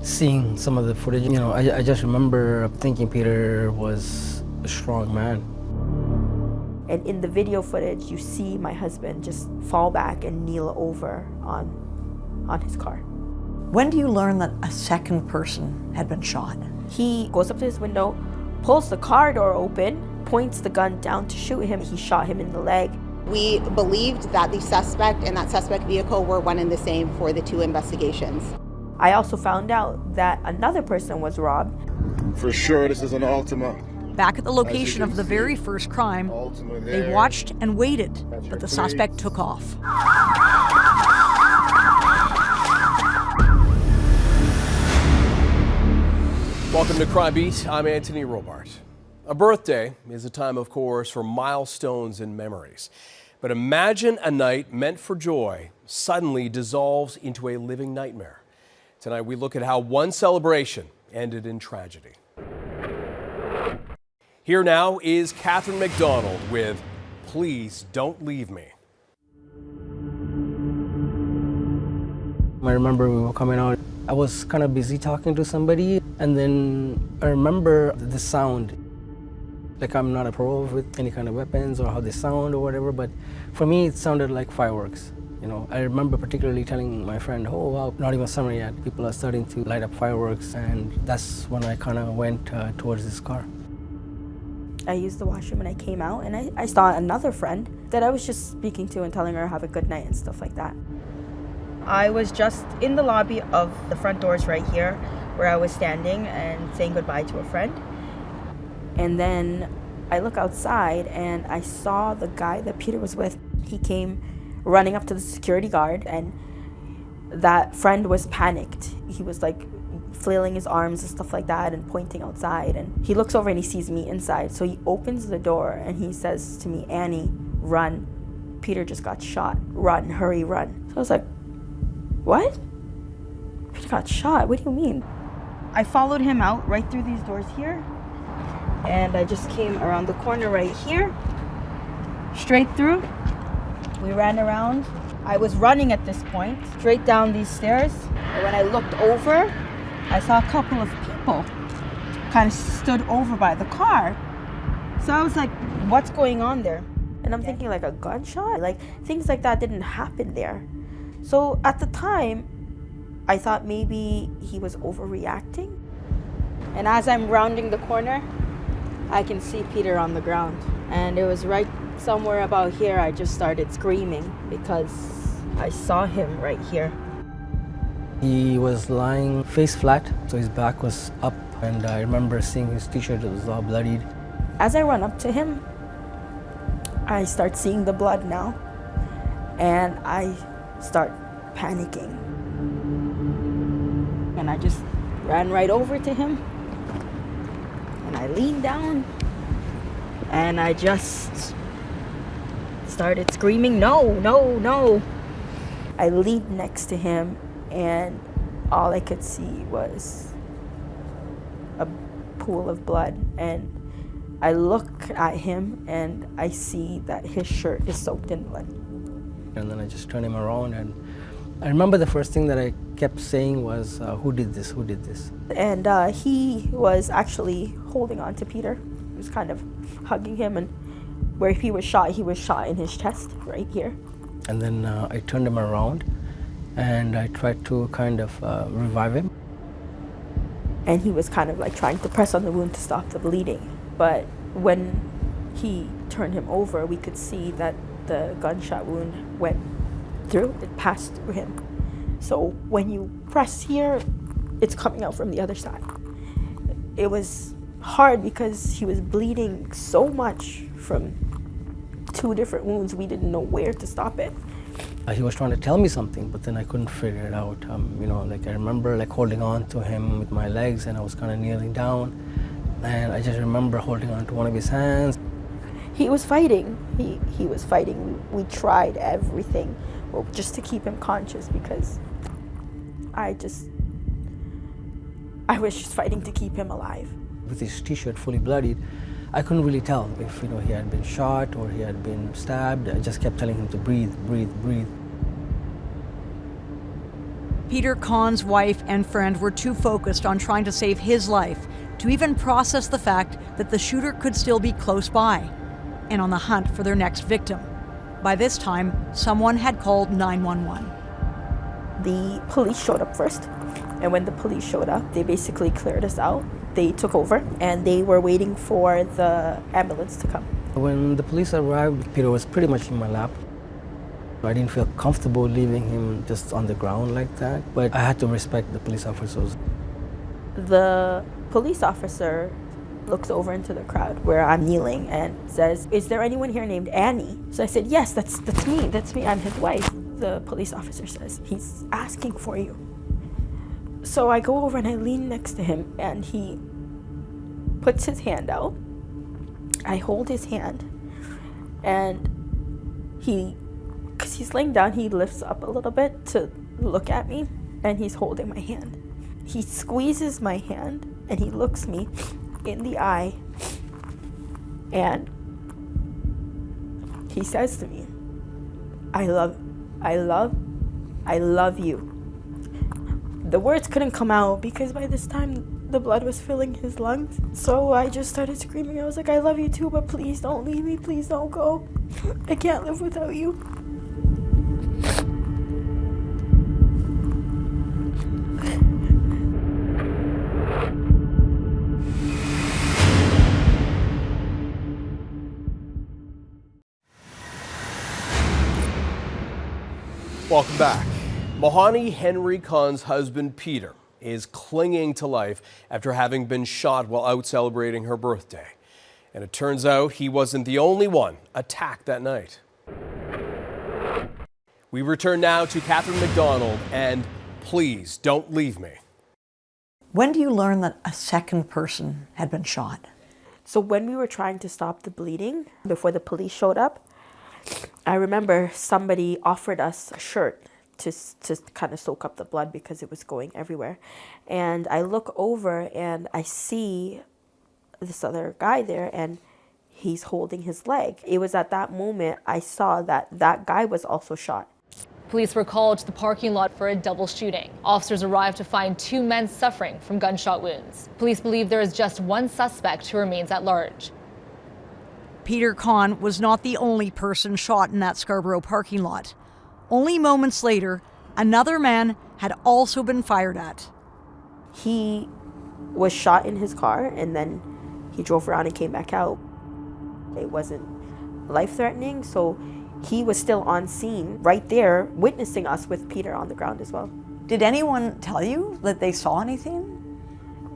Seeing some of the footage, I just remember thinking Peter was a strong man. And in the video footage, you see my husband just fall back and kneel over on his car. When do you learn that a second person had been shot? He goes up to his window, pulls the car door open, points the gun down to shoot him. He shot him in the leg. We believed that the suspect and that suspect vehicle were one and the same for the two investigations. I also found out that another person was robbed. For sure, this is an Altima. Back at the location of the very first crime, they watched and waited, but the suspect took off. Welcome to Crime Beat. I'm Anthony Robart. A birthday is a time, of course, for milestones and memories. But imagine a night meant for joy suddenly dissolves into a living nightmare. Tonight we look at how one celebration ended in tragedy. Here now is Catherine McDonald with Please Don't Leave Me. I remember we were coming out. I was kind of busy talking to somebody, and then I remember the sound. Like, I'm not a pro with any kind of weapons or how they sound or whatever, but for me it sounded like fireworks. I remember particularly telling my friend, oh wow, not even summer yet, people are starting to light up fireworks, and that's when I kind of went towards this car. I used the washroom and I came out and I saw another friend that I was just speaking to and telling her have a good night and stuff like that. I was just in the lobby of the front doors right here where I was standing and saying goodbye to a friend. And then I look outside and I saw the guy that Peter was with. He came running up to the security guard, and that friend was panicked. He was like flailing his arms and stuff like that and pointing outside, and he looks over and he sees me inside. So he opens the door and he says to me, Annie, run. Peter just got shot. Run, hurry, run. So I was like, what? Peter got shot? What do you mean? I followed him out right through these doors here, and I just came around the corner right here, straight through. We ran around. I was running at this point, straight down these stairs. And when I looked over, I saw a couple of people kind of stood over by the car. So I was like, what's going on there? And I'm thinking like a gunshot? Like things like that didn't happen there. So at the time, I thought maybe he was overreacting. And as I'm rounding the corner, I can see Peter on the ground. And it was right somewhere about here, I just started screaming because I saw him right here. He was lying face flat, so his back was up, and I remember seeing his t-shirt, it was all bloodied. As I run up to him, I start seeing the blood now, and I start panicking. And I just ran right over to him, and I leaned down, and I just started screaming, no, no, no. I leaned next to him, and all I could see was a pool of blood. And I look at him, and I see that his shirt is soaked in blood. And then I just turned him around, and I remember the first thing that I kept saying was, who did this, who did this? And he was actually holding on to Peter. He was kind of hugging him, and where he was shot in his chest, right here. And then I turned him around, and I tried to kind of revive him. And he was kind of like trying to press on the wound to stop the bleeding. But when he turned him over, we could see that the gunshot wound went through, it passed through him. So when you press here, it's coming out from the other side. It was hard because he was bleeding so much from 2 different wounds. We didn't know where to stop it. He was trying to tell me something, but then I couldn't figure it out. Like I remember like holding on to him with my legs, and I was kind of kneeling down, and I just remember holding on to one of his hands. He was fighting. He was fighting. We tried everything, well, just to keep him conscious, because I was just fighting to keep him alive. With his t-shirt fully bloodied, I couldn't really tell if he had been shot or he had been stabbed. I just kept telling him to breathe, breathe, breathe. Peter Khan's wife and friend were too focused on trying to save his life to even process the fact that the shooter could still be close by and on the hunt for their next victim. By this time, someone had called 911. The police showed up first, and when the police showed up, they basically cleared us out. They took over, and they were waiting for the ambulance to come. When the police arrived, Peter was pretty much in my lap. I didn't feel comfortable leaving him just on the ground like that, but I had to respect the police officers. The police officer looks over into the crowd where I'm kneeling and says, "Is there anyone here named Annie?" So I said, "Yes, that's me, I'm his wife." The police officer says, "He's asking for you." So I go over and I lean next to him, and he puts his hand out. I hold his hand, and because he's laying down, he lifts up a little bit to look at me, and he's holding my hand. He squeezes my hand, and he looks me in the eye, and he says to me, I love you." The words couldn't come out because by this time the blood was filling his lungs. So I just started screaming. I was like, "I love you too, but please don't leave me. Please don't go. I can't live without you." Welcome back. Mohanie Henry Khan's husband, Peter, is clinging to life after having been shot while out celebrating her birthday. And it turns out he wasn't the only one attacked that night. We return now to Catherine McDonald and Please Don't Leave Me. When do you learn that a second person had been shot? So when we were trying to stop the bleeding before the police showed up, I remember somebody offered us a shirt to kind of soak up the blood because it was going everywhere. And I look over and I see this other guy there, and he's holding his leg. It was at that moment I saw that that guy was also shot. Police were called to the parking lot for a double shooting. Officers arrived to find 2 men suffering from gunshot wounds. Police believe there is just one suspect who remains at large. Peter Khan was not the only person shot in that Scarborough parking lot. Only moments later, another man had also been fired at. He was shot in his car, and then he drove around and came back out. It wasn't life-threatening, so he was still on scene right there witnessing us with Peter on the ground as well. Did anyone tell you that they saw anything?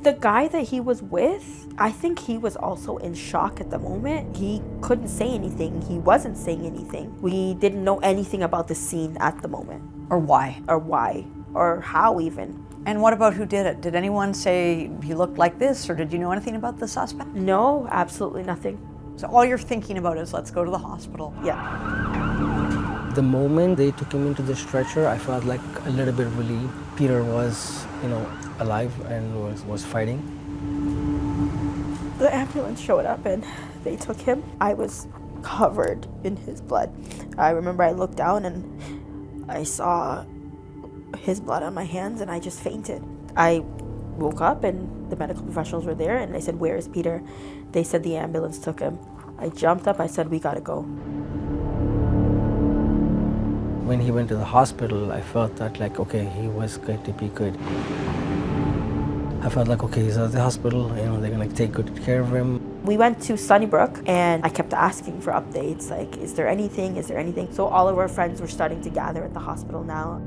The guy that he was with, I think he was also in shock at the moment. He couldn't say anything. He wasn't saying anything. We didn't know anything about the scene at the moment. Or why? Or how even. And what about who did it? Did anyone say he looked like this, or did you know anything about the suspect? No, absolutely nothing. So all you're thinking about is, let's go to the hospital. Yeah. The moment they took him into the stretcher, I felt like a little bit of relief. Peter was, alive and was fighting. The ambulance showed up and they took him. I was covered in his blood. I remember I looked down and I saw his blood on my hands and I just fainted. I woke up and the medical professionals were there and I said, "Where is Peter?" They said the ambulance took him. I jumped up, I said, "We gotta go." When he went to the hospital, I felt that okay, he was going to be good. I felt like, okay, he's at the hospital, they're gonna take good care of him. We went to Sunnybrook and I kept asking for updates, like, is there anything? So all of our friends were starting to gather at the hospital now.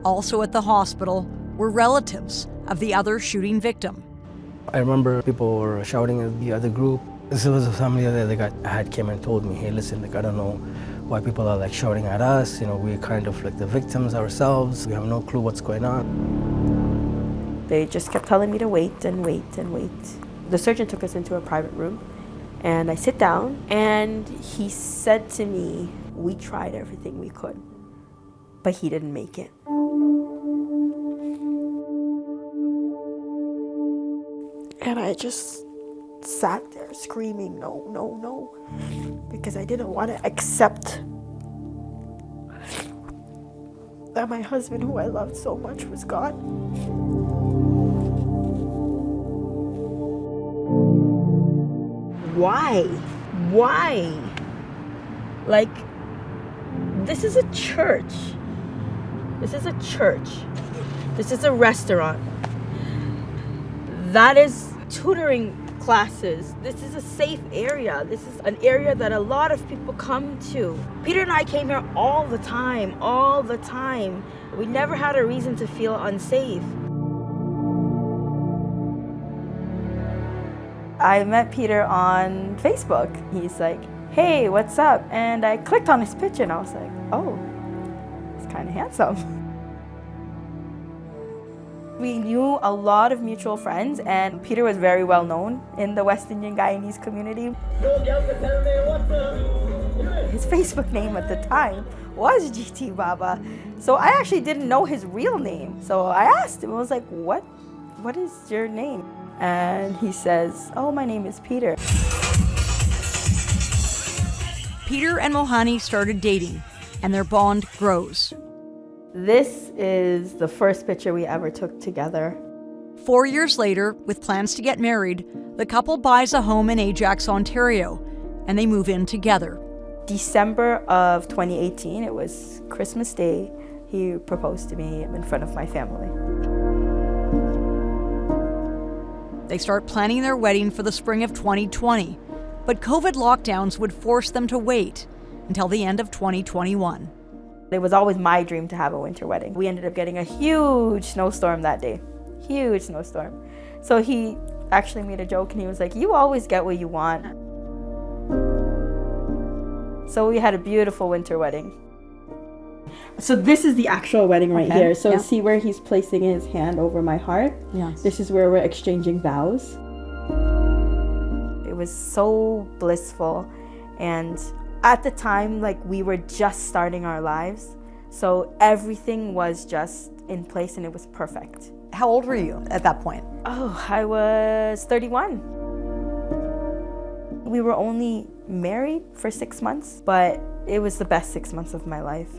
Also at the hospital were relatives of the other shooting victim. I remember people were shouting at the other group. This was a family that the guy had came and told me, "Hey, listen, I don't know why people are shouting at us. We're kind of like the victims ourselves. We have no clue what's going on." They just kept telling me to wait and wait and wait. The surgeon took us into a private room and I sit down and he said to me, "We tried everything we could, but he didn't make it." And I just sat there screaming, "No, no, no," because I didn't want to accept that my husband, who I loved so much, was gone. Why? Why? Like, this is a church. This is a church. This is a restaurant. That is tutoring classes. This is a safe area. This is an area that a lot of people come to. Peter and I came here all the time, all the time. We never had a reason to feel unsafe. I met Peter on Facebook. He's like, hey, what's up? And I clicked on his picture and I was like, oh, he's kind of handsome. We knew a lot of mutual friends, and Peter was very well known in the West Indian Guyanese community. His Facebook name at the time was GT Baba. So I actually didn't know his real name. So I asked him, I was like, what is your name? And he says, oh, my name is Peter. Peter and Mohanie started dating, and their bond grows. This is the first picture we ever took together. 4 years later, with plans to get married, the couple buys a home in Ajax, Ontario, and they move in together. December of 2018, it was Christmas Day, he proposed to me in front of my family. They start planning their wedding for the spring of 2020, but COVID lockdowns would force them to wait until the end of 2021. It was always my dream to have a winter wedding. We ended up getting a huge snowstorm that day. Huge snowstorm. So he actually made a joke and he was like, you always get what you want. So we had a beautiful winter wedding. So this is the actual wedding right here. So yeah. See where he's placing his hand over my heart? Yes. This is where we're exchanging vows. It was so blissful, and at the time, like, we were just starting our lives, so everything was just in place and it was perfect. How old were you at that point? Oh, I was 31. We were only married for 6 months, but it was the best 6 months of my life.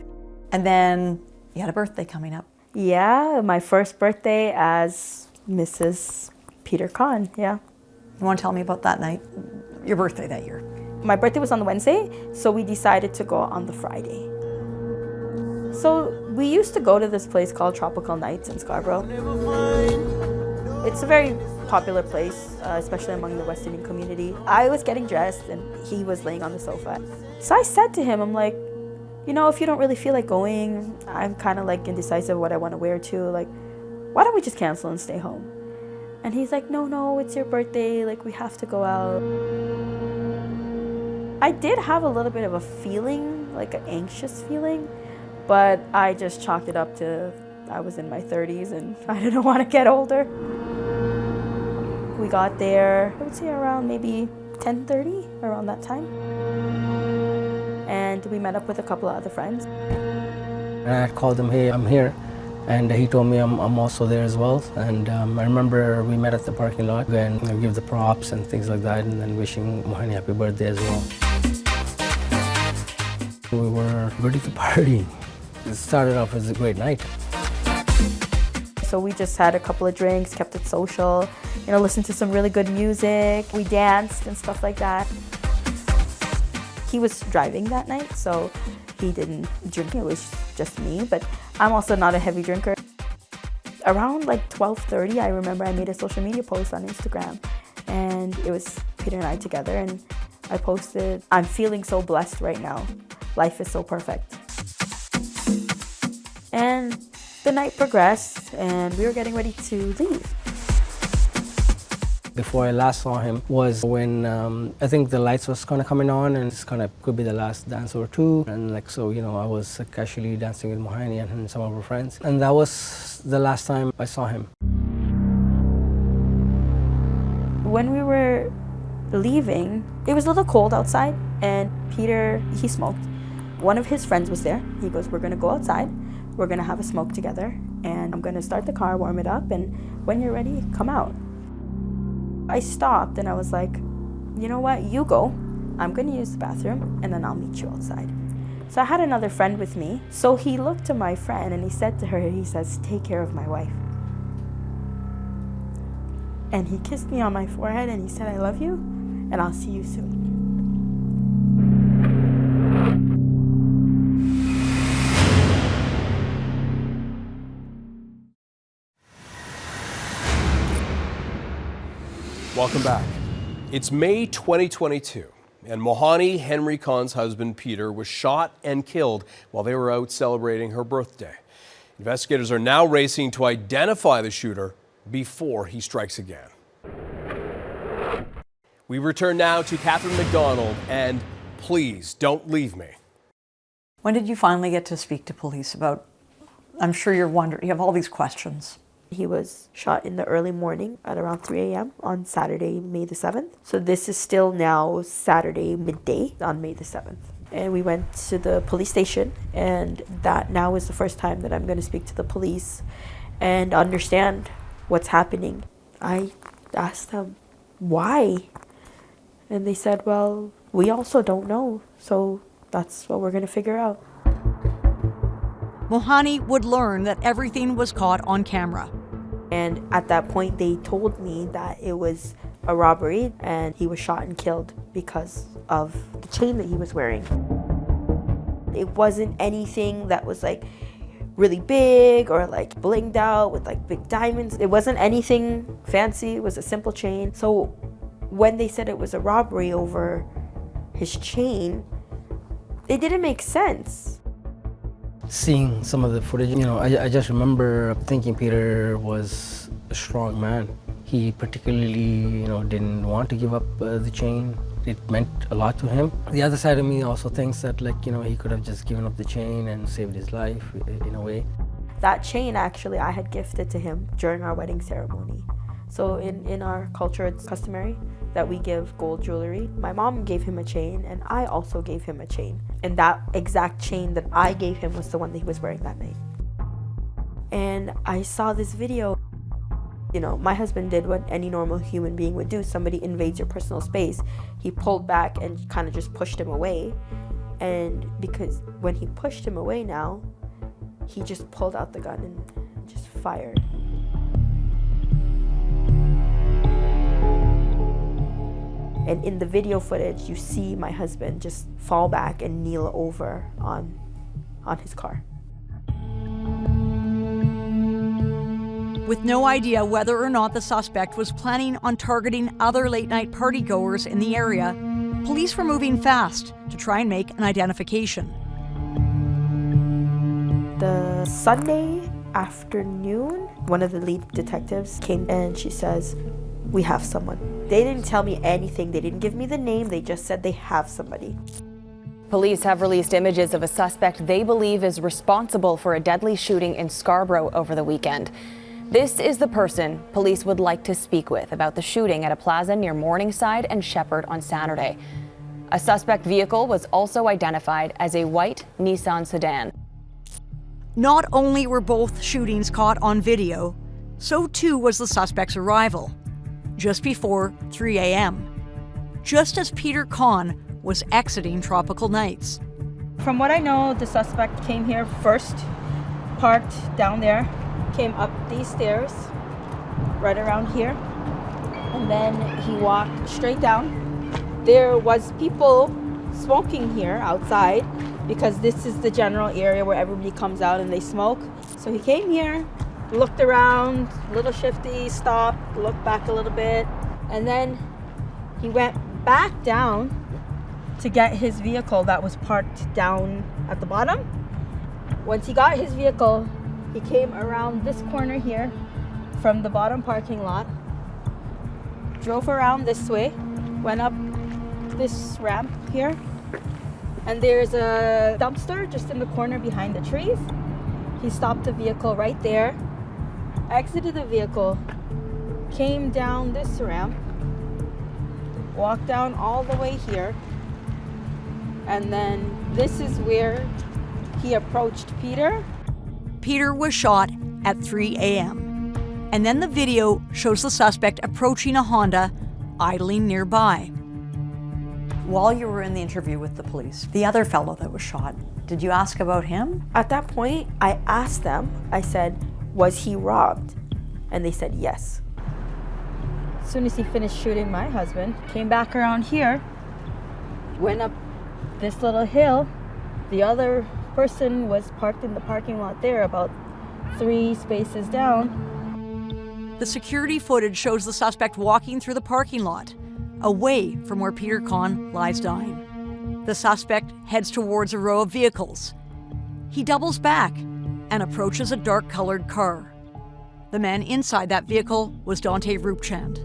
And then you had a birthday coming up. Yeah, my first birthday as Mrs. Peter Khan, yeah. You want to tell me about that night, your birthday that year? My birthday was on the Wednesday, so we decided to go on the Friday. So we used to go to this place called Tropical Nights in Scarborough. It's a very popular place, especially among the West Indian community. I was getting dressed and he was laying on the sofa. So I said to him, I'm like, you know, if you don't really feel like going, I'm kind of like indecisive what I want to wear too. Like, why don't we just cancel and stay home? And he's like, no, it's your birthday. Like, we have to go out. I did have a little bit of a feeling, like an anxious feeling, but I just chalked it up to I was in my 30s and I didn't want to get older. We got there, I would say around maybe 10:30, around that time. And we met up with a couple of other friends. And I called him, hey, I'm here. And he told me I'm also there as well. And I remember we met at the parking lot and I give the props and things like that, and then wishing Mohanie happy birthday as well. We were ready to party. It started off as a great night. So we just had a couple of drinks, kept it social, you know, listened to some really good music. We danced and stuff like that. He was driving that night, so he didn't drink. It was just me, but I'm also not a heavy drinker. Around like 12:30, I remember I made a social media post on Instagram, and it was Peter and I together, and I posted, I'm feeling so blessed right now. Life is so perfect. And the night progressed, and we were getting ready to leave. Before I last saw him was when I think the lights was kind of coming on, and it's kind of could be the last dance or two. And like, so, you know, I was casually dancing with Mohanie and some of her friends. And that was the last time I saw him. When we were leaving, it was a little cold outside, and Peter, he smoked. One of his friends was there. He goes, we're gonna go outside, we're gonna have a smoke together, and I'm gonna start the car, warm it up, and when you're ready, come out. I stopped and I was like, you know what, you go. I'm gonna use the bathroom and then I'll meet you outside. So I had another friend with me. So he looked to my friend and he said to her, he says, "Take care of my wife." And he kissed me on my forehead and he said, "I love you and I'll see you soon." Welcome back. It's May 2022, and Mohanie Henry Khan's husband, Peter, was shot and killed while they were out celebrating her birthday. Investigators are now racing to identify the shooter before he strikes again. We return now to Catherine McDonald, and please don't leave me. When did you finally get to speak to police about, I'm sure you're wondering, you have all these questions. He was shot in the early morning at around 3 a.m. on Saturday, May the 7th. So this is still now Saturday midday on May the 7th. And we went to the police station, and that now is the first time that I'm going to speak to the police and understand what's happening. I asked them why, and they said, well, we also don't know, so that's what we're going to figure out. Mohanie would learn that everything was caught on camera. And at that point, they told me that it was a robbery and he was shot and killed because of the chain that he was wearing. It wasn't anything that was like really big or like blinged out with like big diamonds. It wasn't anything fancy. It was a simple chain. So when they said it was a robbery over his chain, it didn't make sense. Seeing some of the footage, I just remember thinking Peter was a strong man. He particularly, didn't want to give up the chain. It meant a lot to him. The other side of me also thinks that, he could have just given up the chain and saved his life in a way. That chain, actually, I had gifted to him during our wedding ceremony. So in our culture, it's customary that we give gold jewelry. My mom gave him a chain, and I also gave him a chain. And that exact chain that I gave him was the one that he was wearing that night. And I saw this video. My husband did what any normal human being would do. Somebody invades your personal space. He pulled back and kind of just pushed him away. And because when he pushed him away now, he just pulled out the gun and just fired. And in the video footage, you see my husband just fall back and kneel over on his car. With no idea whether or not the suspect was planning on targeting other late-night partygoers in the area, police were moving fast to try and make an identification. The Sunday afternoon, one of the lead detectives came and she says, "We have someone." They didn't tell me anything. They didn't give me the name. They just said they have somebody. Police have released images of a suspect they believe is responsible for a deadly shooting in Scarborough over the weekend. This is the person police would like to speak with about the shooting at a plaza near Morningside and Shepherd on Saturday. A suspect vehicle was also identified as a white Nissan sedan. Not only were both shootings caught on video, so too was the suspect's arrival, just before 3 a.m., just as Peter Khan was exiting Tropical Nights. From what I know, the suspect came here first, parked down there, came up these stairs, right around here, and then he walked straight down. There was people smoking here outside because this is the general area where everybody comes out and they smoke. So he came here, looked around, a little shifty, stopped, looked back a little bit, and then he went back down to get his vehicle that was parked down at the bottom. Once he got his vehicle, he came around this corner here from the bottom parking lot, drove around this way, went up this ramp here, and there's a dumpster just in the corner behind the trees. He stopped the vehicle right there, exited the vehicle, came down this ramp, walked down all the way here, and then this is where he approached Peter. Peter was shot at 3 a.m. And then the video shows the suspect approaching a Honda idling nearby. While you were in the interview with the police, the other fellow that was shot, Did you ask about him? At that point, I asked them, I said, was he robbed? And they said yes. As soon as he finished shooting my husband, came back around here, went up this little hill. The other person was parked in the parking lot there, about 3 spaces down. The security footage shows the suspect walking through the parking lot, away from where Peter Khan lies dying. The suspect heads towards a row of vehicles. He doubles back and approaches a dark-colored car. The man inside that vehicle was Dante Rupchand.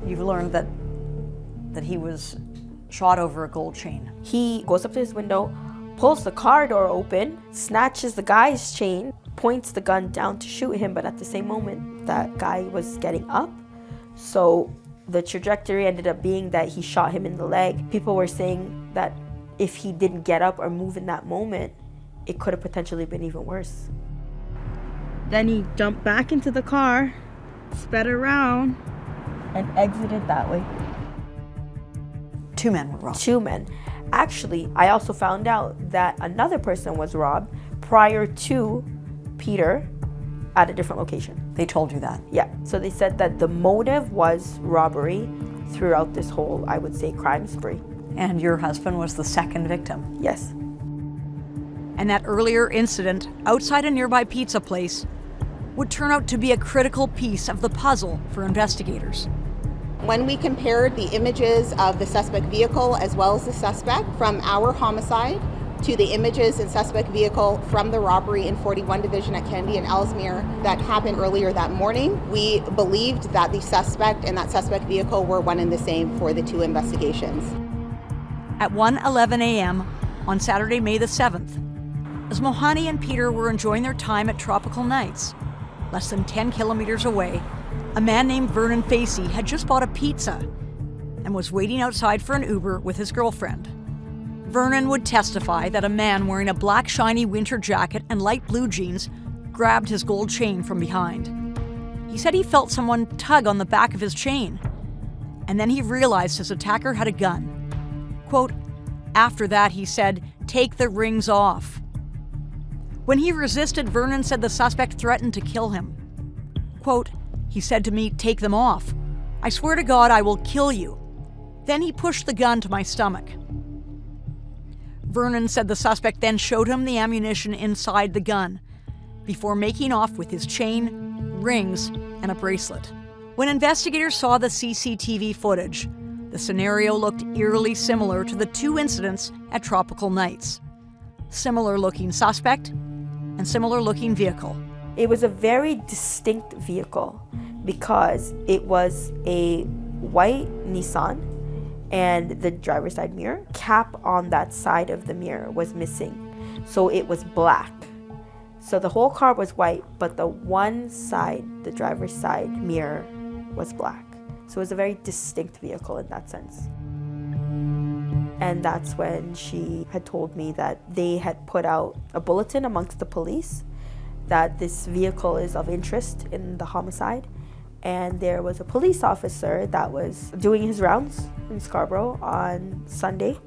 You've learned that he was shot over a gold chain. He goes up to his window, pulls the car door open, snatches the guy's chain, points the gun down to shoot him, but at the same moment, that guy was getting up. So the trajectory ended up being that he shot him in the leg. People were saying that if he didn't get up or move in that moment, it could have potentially been even worse. Then he jumped back into the car, sped around, and exited that way. 2 men were robbed. 2 men. Actually, I also found out that another person was robbed prior to Peter at a different location. They told you that? Yeah. So they said that the motive was robbery throughout this whole, I would say, crime spree. And your husband was the second victim? Yes. And that earlier incident outside a nearby pizza place would turn out to be a critical piece of the puzzle for investigators. When we compared the images of the suspect vehicle as well as the suspect from our homicide to the images and suspect vehicle from the robbery in 41 Division at Kennedy and Ellesmere that happened earlier that morning, we believed that the suspect and that suspect vehicle were one and the same for the 2 investigations. At 1:11 a.m. on Saturday, May the 7th, as Mohanie and Peter were enjoying their time at Tropical Nights, less than 10 kilometers away, a man named Vernon Facey had just bought a pizza and was waiting outside for an Uber with his girlfriend. Vernon would testify that a man wearing a black shiny winter jacket and light blue jeans grabbed his gold chain from behind. He said he felt someone tug on the back of his chain, and then he realized his attacker had a gun. Quote, after that, he said, "Take the rings off." When he resisted, Vernon said the suspect threatened to kill him. Quote, he said to me, "Take them off. I swear to God, I will kill you." Then he pushed the gun to my stomach. Vernon said the suspect then showed him the ammunition inside the gun before making off with his chain, rings, and a bracelet. When investigators saw the CCTV footage, the scenario looked eerily similar to the 2 incidents at Tropical Nights. Similar-looking suspect and similar-looking vehicle. It was a very distinct vehicle because it was a white Nissan and the driver's side mirror cap on that side of the mirror was missing. So it was black. So the whole car was white, but the one side, the driver's side mirror, was black. So it was a very distinct vehicle in that sense. And that's when she had told me that they had put out a bulletin amongst the police that this vehicle is of interest in the homicide. And there was a police officer that was doing his rounds in Scarborough on Sunday,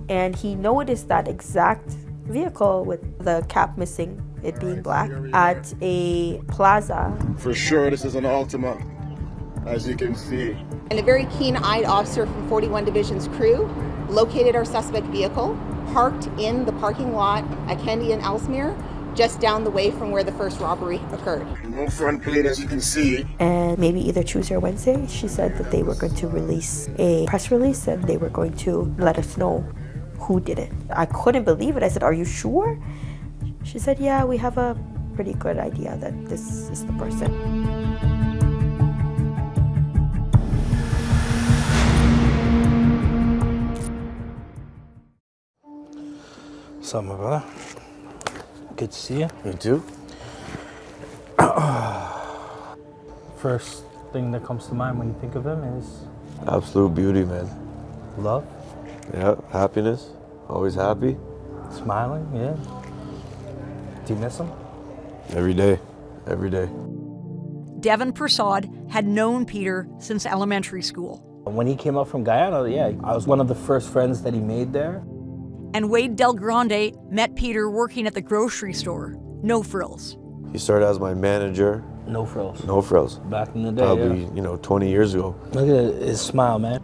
and he noticed that exact vehicle with the cap missing, it being black, at a plaza. For sure, this is an Altima, as you can see. And a very keen-eyed officer from 41 Division's crew located our suspect vehicle, parked in the parking lot at Kennedy and Ellesmere, just down the way from where the first robbery occurred. No front plate, as you can see. And maybe either Tuesday or Wednesday, she said that they were going to release a press release and they were going to let us know who did it. I couldn't believe it. I said, "Are you sure?" She said, "Yeah, we have a pretty good idea that this is the person." What's up, my brother? Good to see you. You too? First thing that comes to mind when you think of him is absolute beauty, man. love, Yeah, happiness. Always happy. smiling, yeah. Do you miss him? Every day. Every day. Devin Prasad had known Peter since elementary school. When he came up from Guyana, yeah, I was one of the first friends that he made there. And Wade Del Grande met Peter working at the grocery store, No Frills. He started as my manager. No frills. No frills. Back in the day, Probably, yeah. 20 years ago. Look at his smile, man.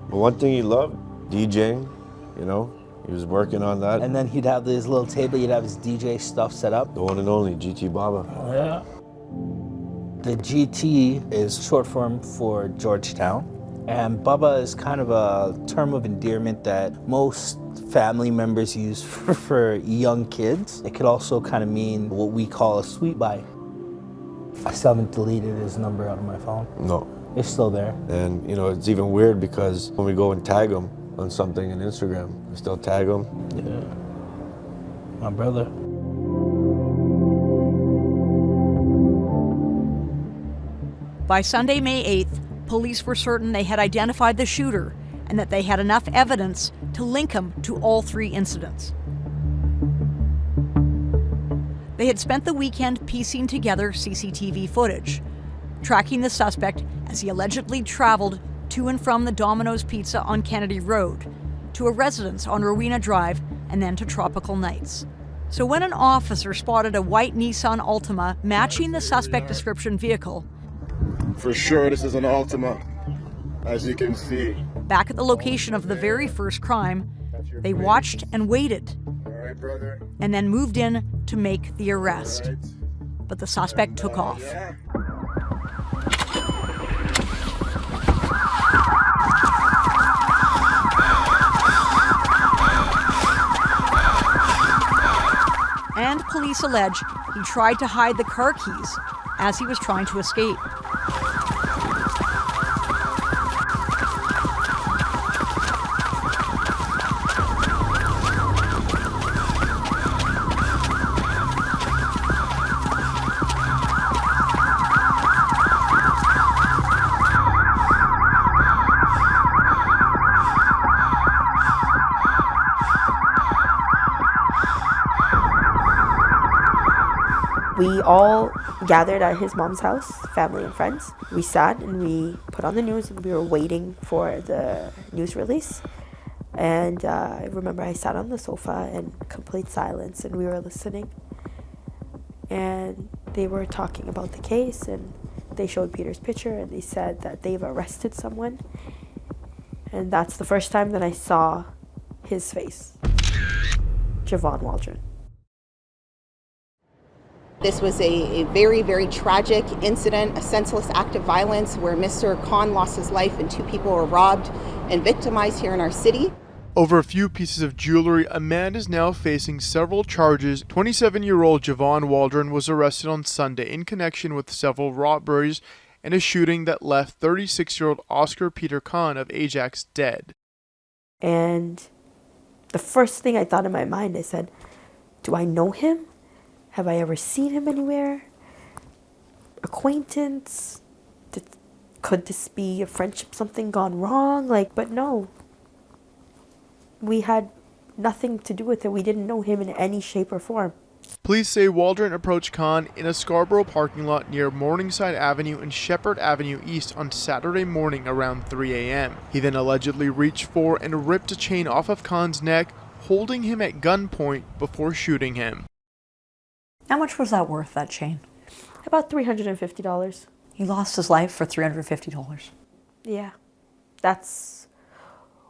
But one thing he loved, DJing, he was working on that. And then he'd have this little table, he'd have his DJ stuff set up. The one and only GT Baba. Oh, yeah. The GT is short form for Georgetown. And Baba is kind of a term of endearment that most family members use for young kids. It could also kind of mean what we call a sweet buy. I still haven't deleted his number out of my phone. No. It's still there. And, it's even weird because when we go and tag him on something on Instagram, we still tag him. Yeah. My brother. By Sunday, May 8th, police were certain they had identified the shooter and that they had enough evidence to link him to all 3 incidents. They had spent the weekend piecing together CCTV footage, tracking the suspect as he allegedly traveled to and from the Domino's Pizza on Kennedy Road, to a residence on Rowena Drive, and then to Tropical Nights. So when an officer spotted a white Nissan Altima matching the suspect description vehicle, For sure, this is an Altima, as you can see. back at the location of the very first crime, they watched and waited, All right, brother. and then moved in to make the arrest. But the suspect took off. Yeah. And police allege he tried to hide the car keys as he was trying to escape. We all gathered at his mom's house, family and friends. We sat and we put on the news and we were waiting for the news release. And I remember I sat on the sofa in complete silence and we were listening. And they were talking about the case and they showed Peter's picture and they said that they've arrested someone. And that's the first time that I saw his face, Javon Waldron. This was a very, very tragic incident, a senseless act of violence where Mr. Khan lost his life and 2 people were robbed and victimized here in our city. Over a few pieces of jewelry, a man is now facing several charges. 27-year-old Javon Waldron was arrested on Sunday in connection with several robberies and a shooting that left 36-year-old Oscar Peter Khan of Ajax dead. And the first thing I thought in my mind, I said, do I know him? Have I ever seen him anywhere? Acquaintance? Could this be a friendship, something gone wrong? But no. We had nothing to do with it. We didn't know him in any shape or form. Police say Waldron approached Khan in a Scarborough parking lot near Morningside Avenue and Shepherd Avenue East on Saturday morning around 3 a.m. He then allegedly reached for and ripped a chain off of Khan's neck, holding him at gunpoint before shooting him. How much was that worth, that chain? About $350. He lost his life for $350. Yeah. That's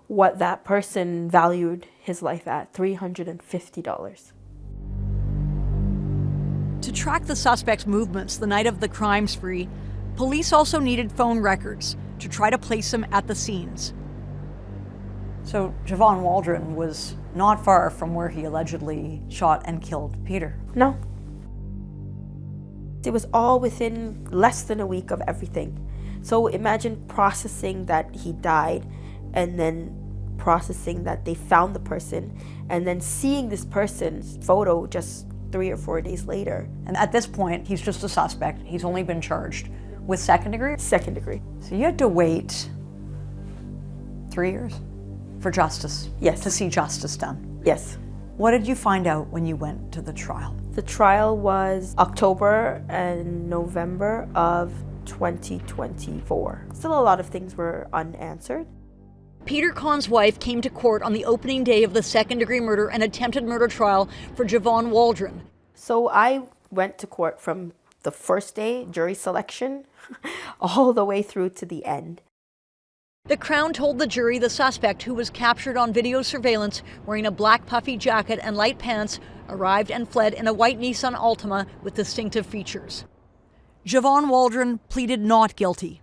what that person valued his life at, $350. To track the suspect's movements the night of the crime spree, police also needed phone records to try to place him at the scenes. So Javon Waldron was not far from where he allegedly shot and killed Peter. No. It was all within less than a week of everything. So imagine processing that he died and then processing that they found the person and then seeing this person's photo just 3 or 4 days later. And at this point, he's just a suspect. He's only been charged with second degree? Second degree. So you had to wait 3 years for justice? Yes. To see justice done? Yes. What did you find out when you went to the trial? The trial was October and November of 2024. Still a lot of things were unanswered. Peter Khan's wife came to court on the opening day of the second-degree murder and attempted murder trial for Javon Waldron. So I went to court from the first day, jury selection, all the way through to the end. The Crown told the jury the suspect, who was captured on video surveillance wearing a black puffy jacket and light pants, arrived and fled in a white Nissan Altima with distinctive features. Javon Waldron pleaded not guilty.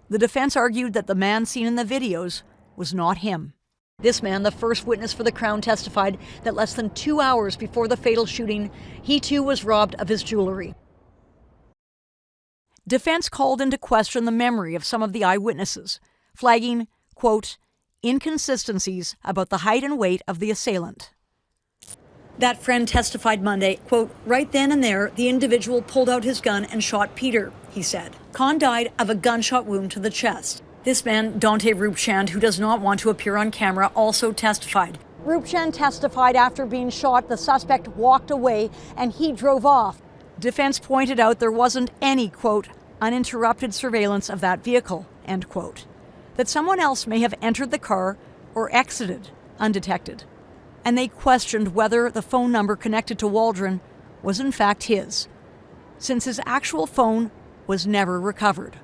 The defense argued that the man seen in the videos was not him. This man, the first witness for the Crown, testified that less than 2 hours before the fatal shooting, he too was robbed of his jewelry. Defense called into question the memory of some of the eyewitnesses, flagging, quote, inconsistencies about the height and weight of the assailant. That friend testified Monday, quote, right then and there, the individual pulled out his gun and shot Peter, he said. Khan died of a gunshot wound to the chest. This man, Dante Rupchand, who does not want to appear on camera, also testified. Rupchand testified after being shot, the suspect walked away and he drove off. Defense pointed out there wasn't any, quote, uninterrupted surveillance of that vehicle, end quote. That someone else may have entered the car or exited undetected. And they questioned whether the phone number connected to Waldron was in fact his, since his actual phone was never recovered.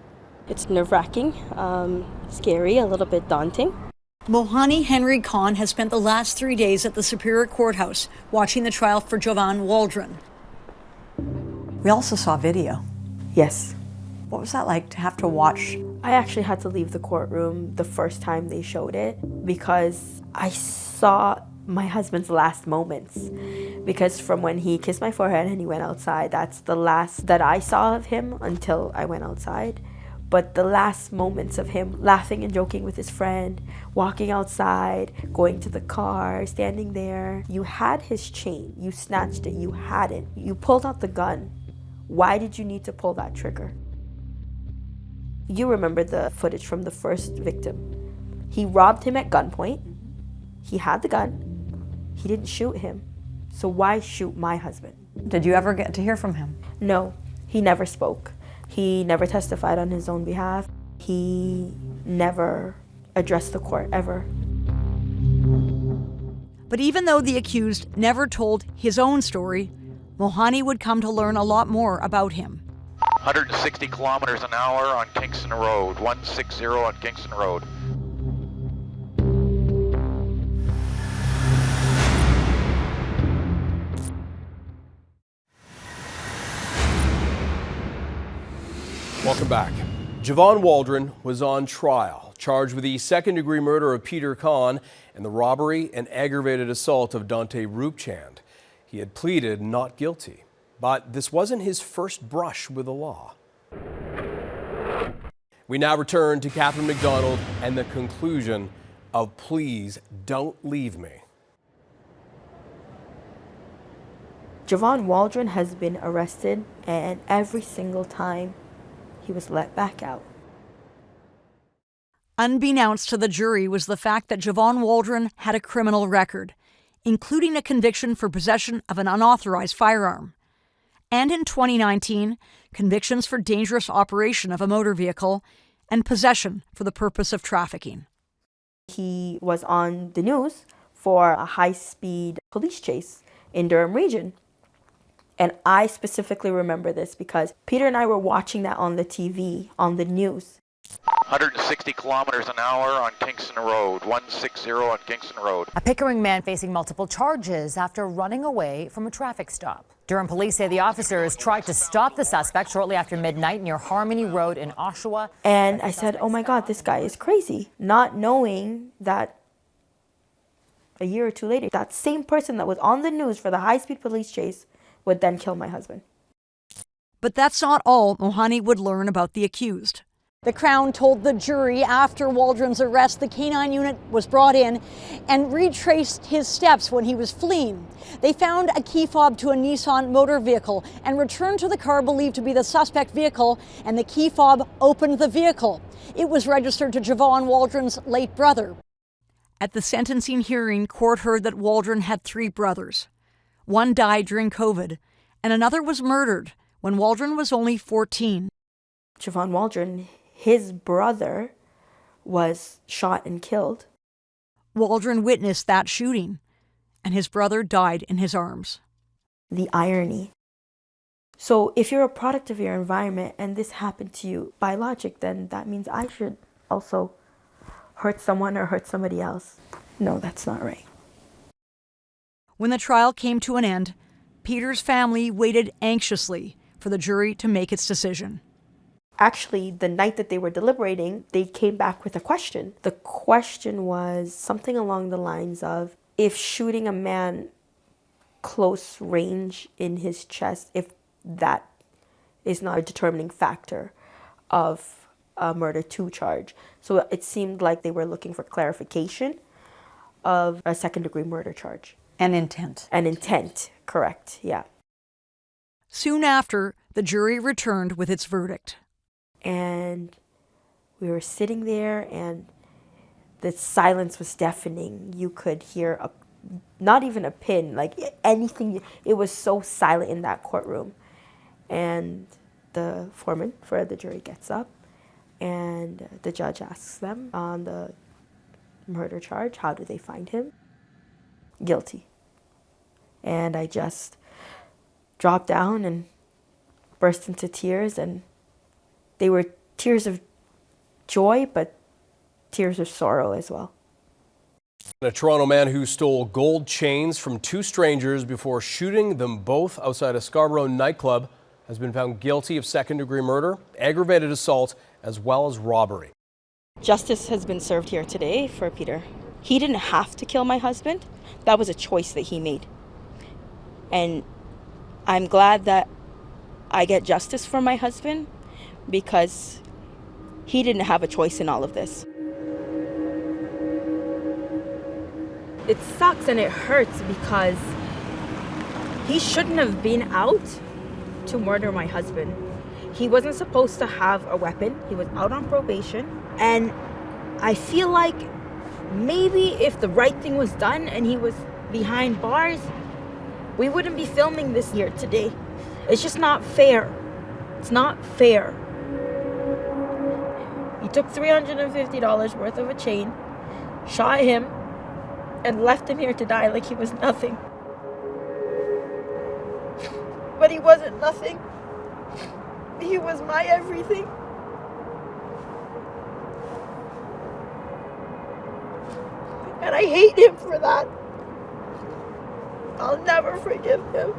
It's nerve-wracking, scary, a little bit daunting. Mohanie Henry Khan has spent the last 3 days at the Superior Courthouse watching the trial for Javon Waldron. We also saw video. Yes. What was that like to have to watch? I actually had to leave the courtroom the first time they showed it because I saw my husband's last moments. Because from when he kissed my forehead and he went outside, that's the last that I saw of him until I went outside. But the last moments of him laughing and joking with his friend, walking outside, going to the car, standing there. You had his chain, you snatched it, you had it. You pulled out the gun. Why did you need to pull that trigger? You remember the footage from the first victim. He robbed him at gunpoint. He had the gun. He didn't shoot him. So why shoot my husband? Did you ever get to hear from him? No, he never spoke. He never testified on his own behalf. He never addressed the court, ever. But even though the accused never told his own story, Mohanie would come to learn a lot more about him. 160 kilometers an hour on Kingston Road, 160 on Kingston Road. Welcome back. Javon Waldron was on trial, charged with the second-degree murder of Peter Khan and the robbery and aggravated assault of Dante Rupchand. He had pleaded not guilty, but this wasn't his first brush with the law. We now return to Catherine McDonald and the conclusion of Please Don't Leave Me. Javon Waldron has been arrested, and every single time he was let back out. Unbeknownst to the jury was the fact that Javon Waldron had a criminal record, including a conviction for possession of an unauthorized firearm. And in 2019, convictions for dangerous operation of a motor vehicle and possession for the purpose of trafficking. He was on the news for a high-speed police chase in Durham region. And I specifically remember this because Peter and I were watching that on the TV, on the news. 160 kilometers an hour on Kingston Road, 160 on Kingston Road. A Pickering man facing multiple charges after running away from a traffic stop. Durham police say the officers tried to stop the suspect shortly after midnight near Harmony Road in Oshawa. And I said, oh my God, this guy is crazy. Not knowing that a year or two later, that same person that was on the news for the high-speed police chase would then kill my husband. But that's not all Mohanie would learn about the accused. The Crown told the jury after Waldron's arrest, the K-9 unit was brought in and retraced his steps when he was fleeing. They found a key fob to a Nissan motor vehicle and returned to the car believed to be the suspect vehicle, and the key fob opened the vehicle. It was registered to Javon Waldron's late brother. At the sentencing hearing, court heard that Waldron had 3 brothers. One died during COVID, and another was murdered when Waldron was only 14. Javon Waldron, his brother, was shot and killed Waldron witnessed that shooting, and his brother died in his arms. The irony. So if you're a product of your environment and this happened to you by logic, then that means I should also hurt someone or hurt somebody else. No, that's not right. When the trial came to an end, Peter's family waited anxiously for the jury to make its decision. Actually, the night that they were deliberating, they came back with a question. The question was something along the lines of, if shooting a man close range in his chest, if that is not a determining factor of a murder 2 charge. So it seemed like they were looking for clarification of a second-degree murder charge. And intent. And intent, correct, yeah. Soon after, the jury returned with its verdict. And we were sitting there, and the silence was deafening. You could hear not even a pin, like anything. It was so silent in that courtroom. And the foreman for the jury gets up, and the judge asks them on the murder charge, how do they find him? Guilty. And I just dropped down and burst into tears, and they were tears of joy, but tears of sorrow as well. A Toronto man who stole gold chains from 2 strangers before shooting them both outside a Scarborough nightclub has been found guilty of second-degree murder, aggravated assault, as well as robbery. Justice has been served here today for Peter. He didn't have to kill my husband. That was a choice that he made. And I'm glad that I get justice for my husband because he didn't have a choice in all of this. It sucks and it hurts because he shouldn't have been out to murder my husband. He wasn't supposed to have a weapon. He was out on probation. And I feel like maybe if the right thing was done and he was behind bars, we wouldn't be filming this here today. It's just not fair. It's not fair. He took $350 worth of a chain, shot him, and left him here to die like he was nothing. But he wasn't nothing. He was my everything. And I hate him for that. I'll never forgive him.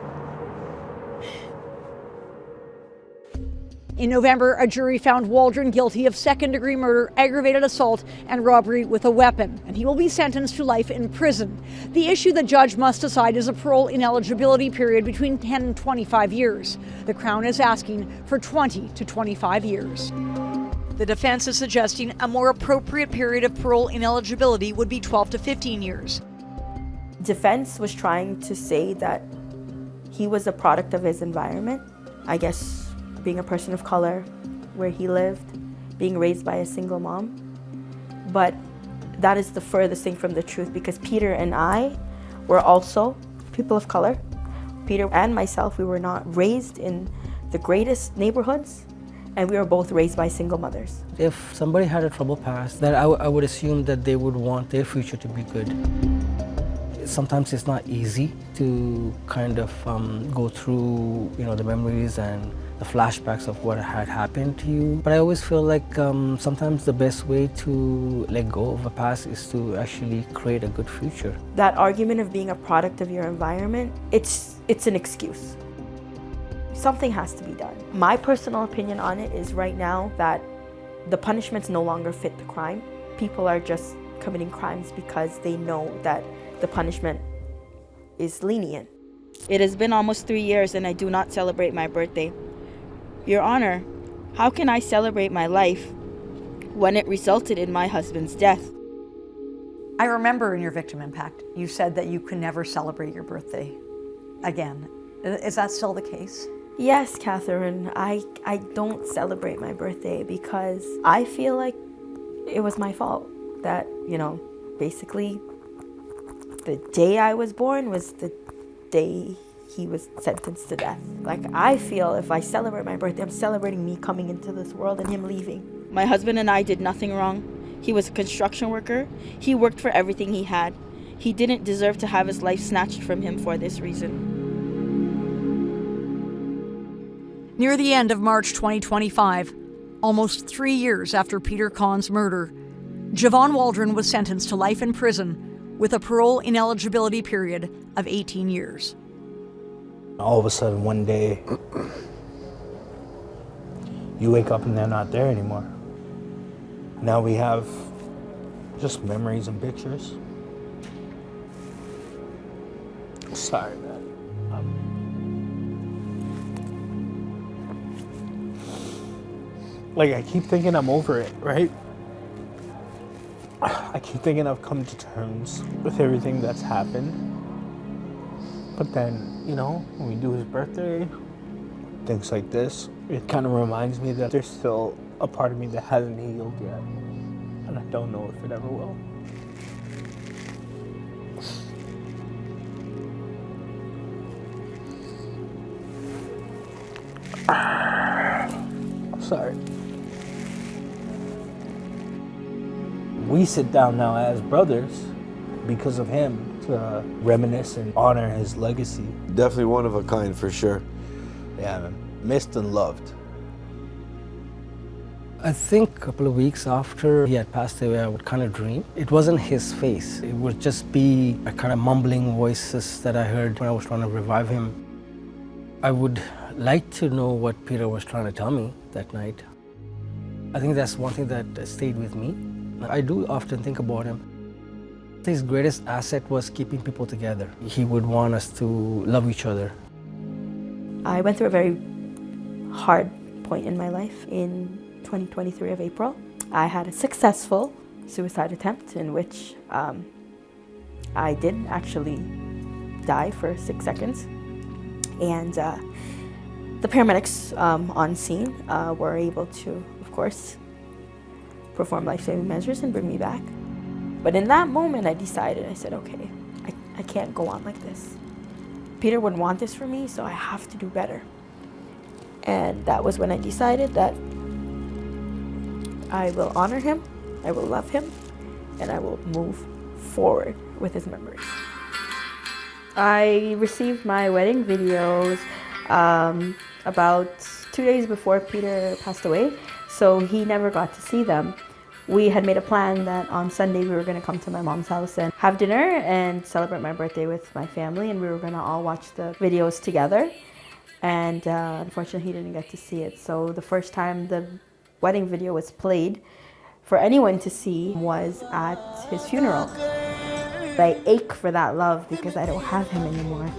In November, a jury found Waldron guilty of second-degree murder, aggravated assault, and robbery with a weapon, and he will be sentenced to life in prison. The issue the judge must decide is a parole ineligibility period between 10 and 25 years. The Crown is asking for 20 to 25 years. The defense is suggesting a more appropriate period of parole ineligibility would be 12 to 15 years. Defense was trying to say that he was a product of his environment. I guess being a person of color, where he lived, being raised by a single mom. But that is the furthest thing from the truth because Peter and I were also people of color. Peter and myself, we were not raised in the greatest neighborhoods, and we were both raised by single mothers. If somebody had a troubled past, then I would assume that they would want their future to be good. Sometimes it's not easy to kind of go through, the memories and the flashbacks of what had happened to you. But I always feel like sometimes the best way to let go of a past is to actually create a good future. That argument of being a product of your environment, it's an excuse. Something has to be done. My personal opinion on it is right now that the punishments no longer fit the crime. People are just committing crimes because they know that the punishment is lenient. It has been almost 3 years and I do not celebrate my birthday. Your Honor, how can I celebrate my life when it resulted in my husband's death? I remember in your victim impact, you said that you can never celebrate your birthday again. Is that still the case? Yes, Catherine. I don't celebrate my birthday because I feel like it was my fault. That, basically the day I was born was the day he was sentenced to death. Like, I feel if I celebrate my birthday, I'm celebrating me coming into this world and him leaving. My husband and I did nothing wrong. He was a construction worker. He worked for everything he had. He didn't deserve to have his life snatched from him for this reason. Near the end of March 2025, almost 3 years after Peter Khan's murder, Javon Waldron was sentenced to life in prison with a parole ineligibility period of 18 years. All of a sudden, one day, you wake up and they're not there anymore. Now we have just memories and pictures. Sorry, man. Like, I keep thinking I'm over it, right? I keep thinking I've come to terms with everything that's happened. But then, you know, when we do his birthday, things like this, it kind of reminds me that there's still a part of me that hasn't healed yet. And I don't know if it ever will. I'm sorry. We sit down now as brothers because of him to reminisce and honor his legacy. Definitely one of a kind for sure. Yeah, man. Missed and loved. I think a couple of weeks after he had passed away, I would kind of dream. It wasn't his face. It would just be a kind of mumbling voices that I heard when I was trying to revive him. I would like to know what Peter was trying to tell me that night. I think that's one thing that stayed with me. I do often think about him. His greatest asset was keeping people together. He would want us to love each other. I went through a very hard point in my life in 2023 of April. I had a successful suicide attempt in which I did actually die for 6 seconds. And the paramedics on scene were able to, of course, perform life-saving measures and bring me back. But in that moment, I said, okay, I can't go on like this. Peter wouldn't want this for me, so I have to do better. And that was when I decided that I will honor him, I will love him, and I will move forward with his memories. I received my wedding videos about 2 days before Peter passed away, so he never got to see them. We had made a plan that on Sunday we were going to come to my mom's house and have dinner and celebrate my birthday with my family, and we were going to all watch the videos together. And unfortunately, he didn't get to see it. So the first time the wedding video was played for anyone to see was at his funeral. I ache for that love because I don't have him anymore.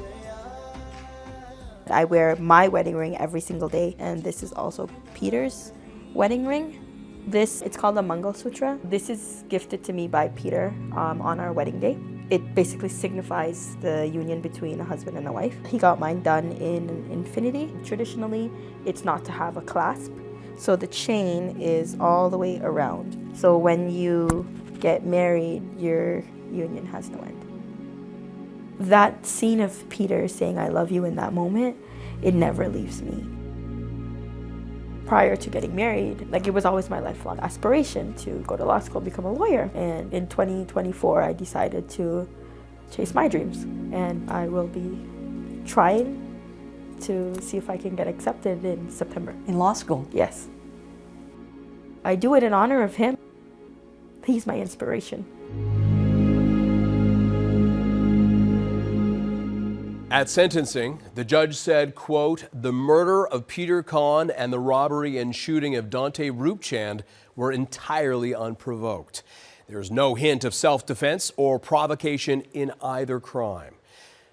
I wear my wedding ring every single day, and this is also Peter's wedding ring. It's called a Mangal Sutra. This is gifted to me by Peter on our wedding day. It basically signifies the union between a husband and a wife. He got mine done in infinity. Traditionally, it's not to have a clasp, so the chain is all the way around. So when you get married, your union has no end. That scene of Peter saying I love you in that moment, it never leaves me. Prior to getting married, it was always my lifelong aspiration to go to law school, become a lawyer. And in 2024, I decided to chase my dreams. And I will be trying to see if I can get accepted in September. In law school? Yes. I do it in honor of him. He's my inspiration. At sentencing, the judge said, quote, "The murder of Peter Khan and the robbery and shooting of Dante Rupchand were entirely unprovoked. There is no hint of self-defense or provocation in either crime."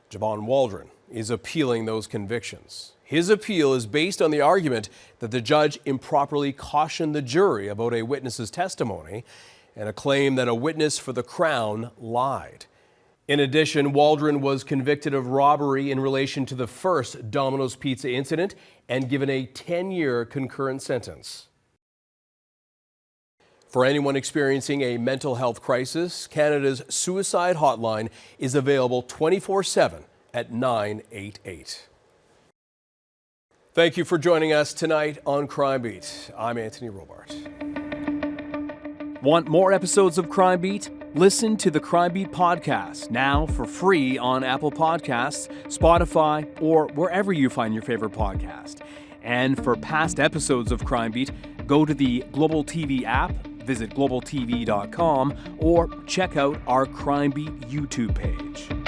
Javon Waldron is appealing those convictions. His appeal is based on the argument that the judge improperly cautioned the jury about a witness's testimony and a claim that a witness for the Crown lied. In addition, Waldron was convicted of robbery in relation to the first Domino's Pizza incident and given a 10-year concurrent sentence. For anyone experiencing a mental health crisis, Canada's suicide hotline is available 24/7 at 988. Thank you for joining us tonight on Crime Beat. I'm Anthony Robart. Want more episodes of Crime Beat? Listen to the Crime Beat podcast, now for free on Apple Podcasts, Spotify, or wherever you find your favorite podcast. And for past episodes of Crime Beat, go to the Global TV app, visit globaltv.com, or check out our Crime Beat YouTube page.